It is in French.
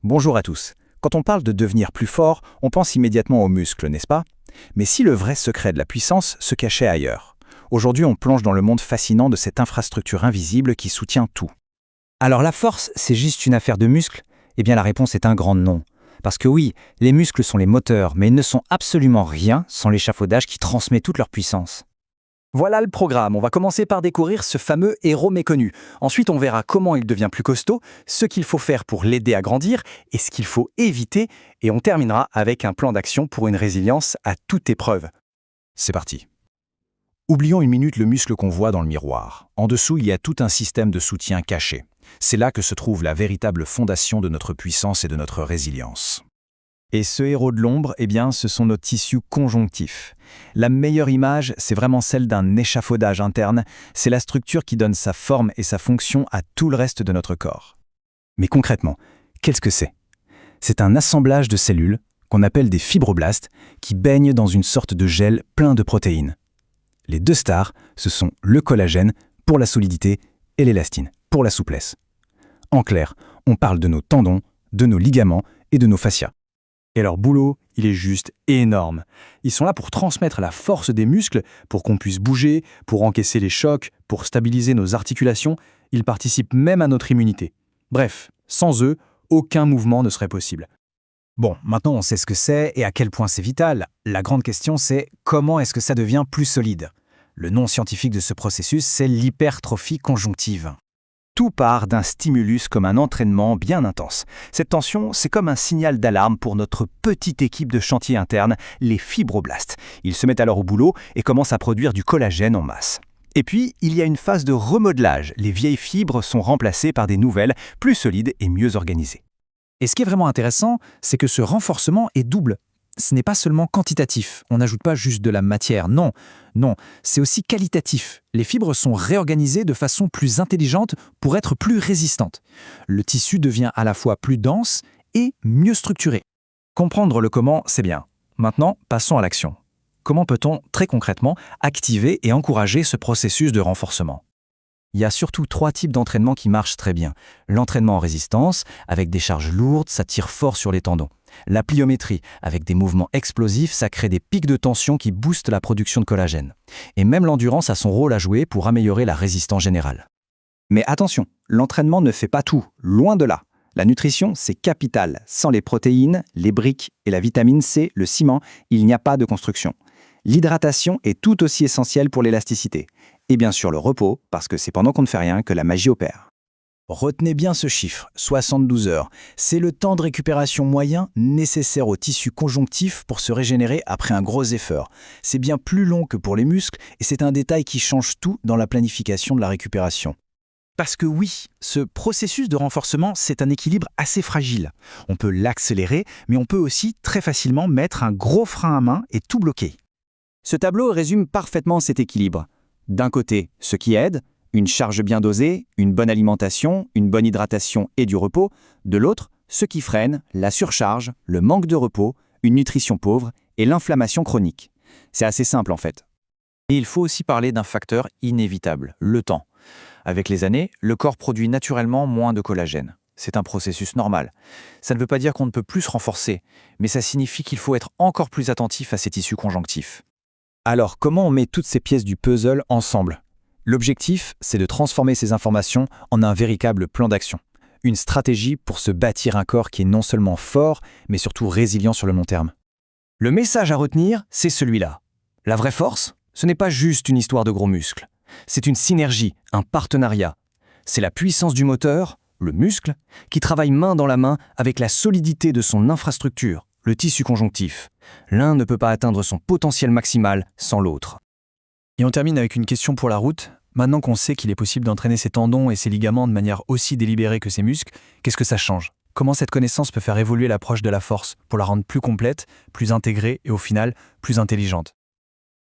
Bonjour à tous. Quand on parle de devenir plus fort, on pense immédiatement aux muscles, n'est-ce pas? Mais si le vrai secret de la puissance se cachait ailleurs? Aujourd'hui, on plonge dans le monde fascinant de cette infrastructure invisible qui soutient tout. Alors la force, c'est juste une affaire de muscles? Eh bien la réponse est un grand non. Parce que oui, les muscles sont les moteurs, mais ils ne sont absolument rien sans l'échafaudage qui transmet toute leur puissance. Voilà le programme. On va commencer par découvrir ce fameux héros méconnu. Ensuite, on verra comment il devient plus costaud, ce qu'il faut faire pour l'aider à grandir et ce qu'il faut éviter. Et on terminera avec un plan d'action pour une résilience à toute épreuve. C'est parti. Oublions une minute le muscle qu'on voit dans le miroir. En dessous, il y a tout un système de soutien caché. C'est là que se trouve la véritable fondation de notre puissance et de notre résilience. Et ce héros de l'ombre, eh bien, ce sont nos tissus conjonctifs. La meilleure image, c'est vraiment celle d'un échafaudage interne. C'est la structure qui donne sa forme et sa fonction à tout le reste de notre corps. Mais concrètement, qu'est-ce que c'est? C'est un assemblage de cellules, qu'on appelle des fibroblastes, qui baignent dans une sorte de gel plein de protéines. Les deux stars, ce sont le collagène pour la solidité et l'élastine pour la souplesse. En clair, on parle de nos tendons, de nos ligaments et de nos fascias. Et leur boulot, il est juste énorme. Ils sont là pour transmettre la force des muscles, pour qu'on puisse bouger, pour encaisser les chocs, pour stabiliser nos articulations. Ils participent même à notre immunité. Bref, sans eux, aucun mouvement ne serait possible. Bon, maintenant on sait ce que c'est et à quel point c'est vital. La grande question c'est comment est-ce que ça devient plus solide? Le nom scientifique de ce processus, c'est l'hypertrophie conjonctive. Tout part d'un stimulus comme un entraînement bien intense. Cette tension, c'est comme un signal d'alarme pour notre petite équipe de chantier interne, les fibroblastes. Ils se mettent alors au boulot et commencent à produire du collagène en masse. Et puis, il y a une phase de remodelage. Les vieilles fibres sont remplacées par des nouvelles, plus solides et mieux organisées. Et ce qui est vraiment intéressant, c'est que ce renforcement est double. Ce n'est pas seulement quantitatif, on n'ajoute pas juste de la matière, non, c'est aussi qualitatif. Les fibres sont réorganisées de façon plus intelligente pour être plus résistantes. Le tissu devient à la fois plus dense et mieux structuré. Comprendre le comment, c'est bien. Maintenant, passons à l'action. Comment peut-on, très concrètement, activer et encourager ce processus de renforcement? Il y a surtout 3 types d'entraînement qui marchent très bien. L'entraînement en résistance, avec des charges lourdes, ça tire fort sur les tendons. La pliométrie, avec des mouvements explosifs, ça crée des pics de tension qui boostent la production de collagène. Et même l'endurance a son rôle à jouer pour améliorer la résistance générale. Mais attention, l'entraînement ne fait pas tout, loin de là. La nutrition, c'est capital. Sans les protéines, les briques et la vitamine C, le ciment, il n'y a pas de construction. L'hydratation est tout aussi essentielle pour l'élasticité. Et bien sûr le repos, parce que c'est pendant qu'on ne fait rien que la magie opère. Retenez bien ce chiffre, 72 heures. C'est le temps de récupération moyen nécessaire au tissu conjonctif pour se régénérer après un gros effort. C'est bien plus long que pour les muscles et c'est un détail qui change tout dans la planification de la récupération. Parce que oui, ce processus de renforcement, c'est un équilibre assez fragile. On peut l'accélérer, mais on peut aussi très facilement mettre un gros frein à main et tout bloquer. Ce tableau résume parfaitement cet équilibre. D'un côté, ce qui aide, une charge bien dosée, une bonne alimentation, une bonne hydratation et du repos. De l'autre, ce qui freine, la surcharge, le manque de repos, une nutrition pauvre et l'inflammation chronique. C'est assez simple en fait. Et il faut aussi parler d'un facteur inévitable, le temps. Avec les années, le corps produit naturellement moins de collagène. C'est un processus normal. Ça ne veut pas dire qu'on ne peut plus se renforcer, mais ça signifie qu'il faut être encore plus attentif à ces tissus conjonctifs. Alors comment on met toutes ces pièces du puzzle ensemble? L'objectif, c'est de transformer ces informations en un véritable plan d'action. Une stratégie pour se bâtir un corps qui est non seulement fort, mais surtout résilient sur le long terme. Le message à retenir, c'est celui-là. La vraie force, ce n'est pas juste une histoire de gros muscles. C'est une synergie, un partenariat. C'est la puissance du moteur, le muscle, qui travaille main dans la main avec la solidité de son infrastructure, le tissu conjonctif. L'un ne peut pas atteindre son potentiel maximal sans l'autre. Et on termine avec une question pour la route. Maintenant qu'on sait qu'il est possible d'entraîner ses tendons et ses ligaments de manière aussi délibérée que ses muscles, qu'est-ce que ça change? Comment cette connaissance peut faire évoluer l'approche de la force pour la rendre plus complète, plus intégrée et au final plus intelligente?